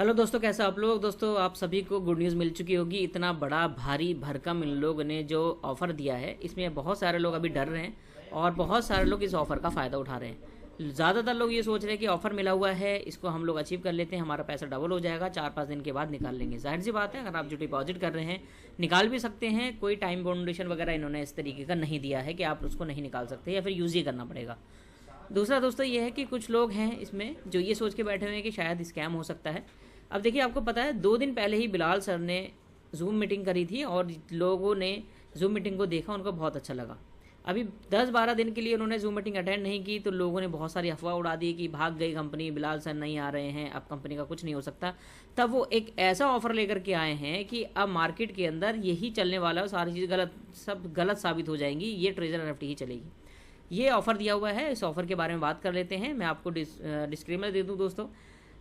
Hello दोस्तों, कैसा आप लोग। दोस्तों आप सभी को गुड न्यूज़ मिल चुकी होगी। इतना बड़ा भारी भरकम इन लोगों ने जो ऑफ़र दिया है, इसमें बहुत सारे लोग अभी डर रहे हैं और बहुत सारे लोग इस ऑफ़र का फ़ायदा उठा रहे हैं। ज़्यादातर लोग ये सोच रहे हैं कि ऑफ़र मिला हुआ है, इसको हम लोग अचीव कर लेते हैं, हमारा पैसा डबल हो जाएगा, 4-5 दिन के बाद निकाल लेंगे। जाहिर सी बात है, अगर आप जो डिपॉजिट कर रहे हैं निकाल भी सकते हैं। कोई टाइम बाउंडेशन वगैरह इन्होंने इस तरीके का नहीं दिया है कि आप उसको नहीं निकाल सकते या फिर यूज़ ही करना पड़ेगा। दूसरा दोस्तों ये है कि कुछ लोग हैं इसमें जो ये सोच के बैठे हुए हैं कि शायद स्कैम हो सकता है। अब देखिए, आपको पता है 2 दिन पहले ही बिलाल सर ने जूम मीटिंग करी थी और लोगों ने जूम मीटिंग को देखा, उनको बहुत अच्छा लगा। अभी 10-12 दिन के लिए उन्होंने जूम मीटिंग अटेंड नहीं की तो लोगों ने बहुत सारी अफवाह उड़ा दी कि भाग गई कंपनी, बिलाल सर नहीं आ रहे हैं, अब कंपनी का कुछ नहीं हो सकता। तब वो एक ऐसा ऑफर लेकर के आए हैं कि अब मार्केट के अंदर यही चलने वाला है, सारी चीज़ सब गलत साबित हो जाएंगी, ये ट्रेजर एनएफटी ही चलेगी। ये ऑफ़र दिया हुआ है, इस ऑफ़र के बारे में बात कर लेते हैं। मैं आपको डिस्क्लेमर दे दूं दोस्तों,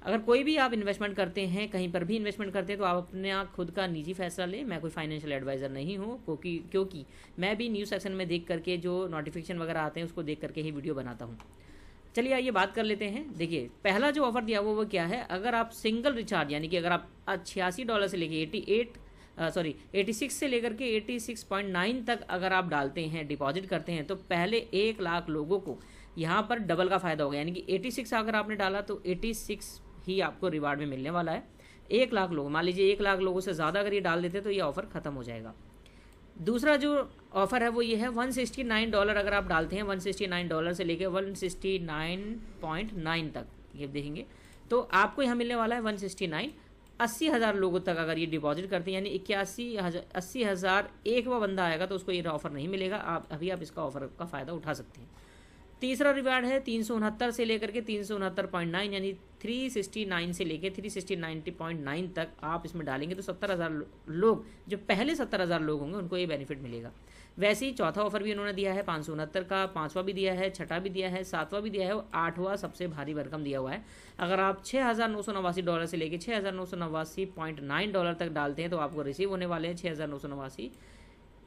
अगर कोई भी आप इन्वेस्टमेंट करते हैं, कहीं पर भी इन्वेस्टमेंट करते हैं तो आप अपने खुद का निजी फैसला लें। मैं कोई फाइनेंशियल एडवाइज़र नहीं हूँ, क्योंकि मैं भी न्यूज़ सेक्शन में देख करके जो नोटिफिकेशन वगैरह आते हैं उसको देख करके ही वीडियो बनाता हूँ। चलिए आइए बात कर लेते हैं। देखिए, पहला जो ऑफ़र दिया वो क्या है, अगर आप सिंगल रिचार्ज यानी कि अगर आप $86 से लेके 86 से लेकर के 86.9 तक अगर आप डालते हैं, डिपॉजिट करते हैं, तो पहले 1 लाख लोगों को यहाँ पर डबल का फ़ायदा होगा। यानी कि 86 अगर आपने डाला तो 86 ही आपको रिवार्ड में मिलने वाला है। 1 लाख लोग, मान लीजिए 1 लाख लोगों से ज़्यादा अगर ये डाल देते तो ये ऑफ़र ख़त्म हो जाएगा। दूसरा जो ऑफ़र है वो ये है $169 अगर आप डालते हैं, $169 से लेकर 169.9 तक ये देखेंगे तो आपको यहाँ मिलने वाला है 169। 80,000 लोगों तक अगर ये डिपॉजिट करते हैं, यानी 80,000 एक वो बंदा आएगा तो उसको ये ऑफ़र नहीं मिलेगा। आप इसका ऑफ़र का फ़ायदा उठा सकते हैं। तीसरा रिवार्ड है 369 से लेकर के 369.9 यानी 369 से लेकर 369.9 तक आप इसमें डालेंगे तो 70,000 लोग, जो पहले 70,000 लोग होंगे उनको ये बेनिफिट मिलेगा। वैसे ही चौथा ऑफर भी उन्होंने दिया है 569 का, 5वां भी दिया है, 6वां भी दिया है, 7वां भी दिया है और 8वां सबसे भारी भरकम दिया हुआ है। अगर आप $6,989 से लेकर $6,989.9 तक डालते हैं तो आपको रिसीव होने वाले हैं 6,989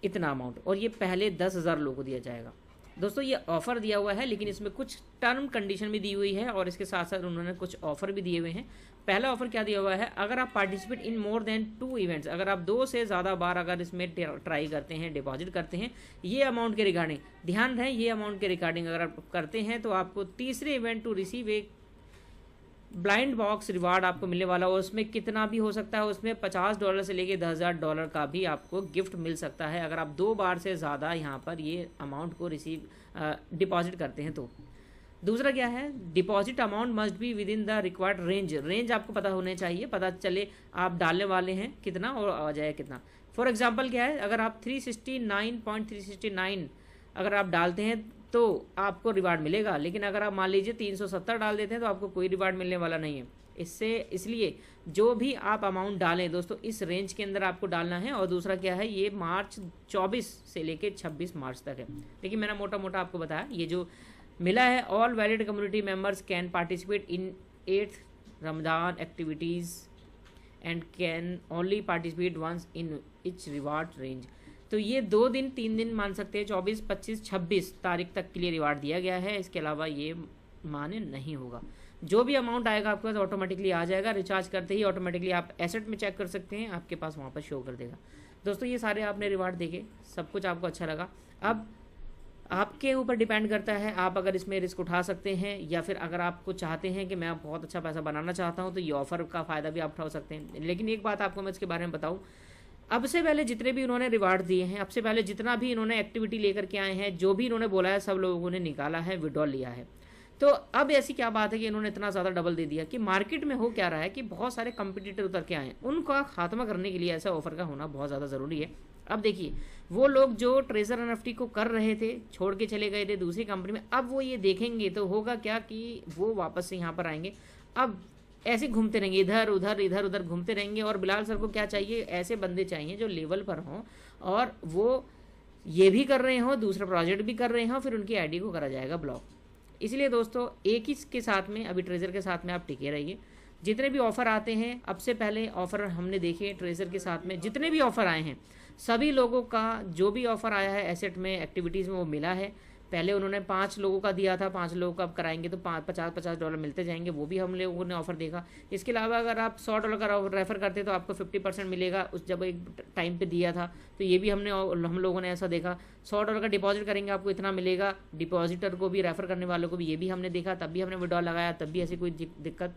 इतना अमाउंट, और ये पहले 10,000 लोगों को दिया जाएगा। दोस्तों ये ऑफ़र दिया हुआ है, लेकिन इसमें कुछ टर्म कंडीशन भी दी हुई है और इसके साथ साथ उन्होंने कुछ ऑफ़र भी दिए हुए हैं। पहला ऑफ़र क्या दिया हुआ है, अगर आप participate in more than 2 events, अगर आप 2 से ज़्यादा बार अगर इसमें ट्राई करते हैं, डिपॉजिट करते हैं, ये अमाउंट के रिगार्डिंग ध्यान रहे, ये अमाउंट के रिगार्डिंग अगर आप करते हैं तो आपको तीसरे इवेंट टू रिसीव एक ब्लाइंड बॉक्स रिवार्ड आपको मिलने वाला है। उसमें कितना भी हो सकता है, उसमें $50 से लेके $10,000 का भी आपको गिफ्ट मिल सकता है अगर आप 2 बार से ज़्यादा यहाँ पर ये अमाउंट को डिपॉजिट करते हैं तो। दूसरा क्या है, deposit amount must be with in the required range आपको पता होने चाहिए, पता चले आप डालने वाले हैं कितना और आ जाए कितना। फॉर एग्जाम्पल क्या है, अगर आप 369.369 अगर आप डालते हैं तो आपको रिवार्ड मिलेगा, लेकिन अगर आप मान लीजिए 370 डाल देते हैं तो आपको कोई रिवार्ड मिलने वाला नहीं है। इसलिए जो भी आप अमाउंट डालें दोस्तों, इस रेंज के अंदर आपको डालना है। और दूसरा क्या है, ये मार्च 24 से लेके 26 मार्च तक है। देखिए मैंने मोटा मोटा आपको बताया, ये जो मिला है, all valid community members can participate in 8th Ramzan activities and can only participate once in each reward range. तो ये 2 दिन 3 दिन मान सकते हैं, 24, 25, 26 तारीख तक के लिए रिवार्ड दिया गया है। इसके अलावा ये मान्य नहीं होगा। जो भी अमाउंट आएगा आपके पास ऑटोमेटिकली आ जाएगा, रिचार्ज करते ही ऑटोमेटिकली आप एसेट में चेक कर सकते हैं, आपके पास वहाँ पर शो कर देगा। दोस्तों ये सारे आपने रिवार्ड देखे, सब कुछ आपको अच्छा लगा। अब आपके ऊपर डिपेंड करता है, आप अगर इसमें रिस्क उठा सकते हैं या फिर अगर आपको चाहते हैं कि मैं बहुत अच्छा पैसा बनाना चाहता हूँ तो ये ऑफ़र का फ़ायदा भी आप उठा सकते हैं। लेकिन एक बात आपको मैं इसके बारे में बताऊँ, अब से पहले जितने भी इन्होंने रिवार्ड दिए हैं, अब से पहले जितना भी इन्होंने एक्टिविटी लेकर के आए हैं, जो भी इन्होंने बोला है सब लोगों ने निकाला है, विड्रॉल लिया है। तो अब ऐसी क्या बात है कि इन्होंने इतना ज़्यादा डबल दे दिया कि मार्केट में हो क्या रहा है कि बहुत सारे कंपटीटर उतर के आए हैं, उनका खात्मा करने के लिए ऐसा ऑफर का होना बहुत ज़्यादा ज़रूरी है। अब देखिए, वो लोग जो ट्रेजर एनएफटी को कर रहे थे, छोड़ के चले गए थे दूसरी कंपनी में, अब वो ये देखेंगे तो होगा क्या कि वो वापस से यहाँ पर आएंगे। अब ऐसे घूमते रहेंगे, इधर उधर घूमते रहेंगे। और बिलाल सर को क्या चाहिए, ऐसे बंदे चाहिए जो लेवल पर हों और वो ये भी कर रहे हों, दूसरा प्रोजेक्ट भी कर रहे हों, फिर उनकी आईडी को करा जाएगा ब्लॉक। इसलिए दोस्तों एक ही के साथ में, अभी ट्रेजर के साथ में आप टिके रहिए। जितने भी ऑफ़र आते हैं, अब से पहले ऑफ़र हमने देखे ट्रेजर के साथ में, जितने भी ऑफ़र आए हैं सभी लोगों का जो भी ऑफ़र आया है एसेट में, एक्टिविटीज़ में, वो मिला है। पहले उन्होंने 5 लोगों का दिया था, 5 लोगों का अब कराएंगे तो $50 मिलते जाएंगे, वो भी हम लोगों ने ऑफर देखा। इसके अलावा अगर आप $100 का रेफर करते तो आपको 50% मिलेगा, उस जब एक टाइम पे दिया था तो ये भी हम लोगों ने ऐसा देखा। $100 का डिपॉजिट करेंगे आपको इतना मिलेगा, डिपॉजिटर को भी रेफर करने वालों को भी, ये भी हमने देखा, तब भी हमने विड्रॉल लगाया, तब भी ऐसी कोई दिक्कत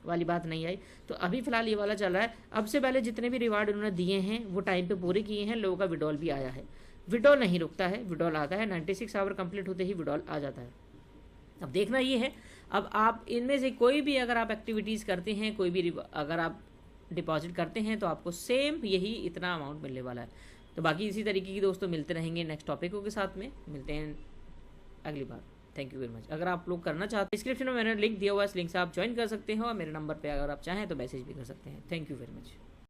वाली बात नहीं आई। तो अभी फिलहाल ये वाला चल रहा है। अब से पहले जितने भी रिवार्ड उन्होंने दिए हैं वो टाइम पे पूरे किए हैं, लोगों का विड्रॉल भी आया है। विड्रॉल नहीं रुकता है, विड्रॉल आता है, 96 आवर कंप्लीट होते ही विड्रॉल आ जाता है। अब देखना ये है, अब आप इनमें से कोई भी अगर आप एक्टिविटीज़ करते हैं, कोई भी अगर आप डिपॉजिट करते हैं तो आपको सेम यही इतना अमाउंट मिलने वाला है। तो बाकी इसी तरीके की दोस्तों मिलते रहेंगे नेक्स्ट टॉपिकों के साथ में, मिलते हैं अगली बार। Thank you very much. अगर आप लोग करना चाहते हैं, डिस्क्रिप्शन में मैंने लिंक दिया हुआ है, इस लिंक से आप ज्वाइन कर सकते हो और मेरे नंबर पे अगर आप चाहें तो मैसेज भी कर सकते हैं। Thank you very much.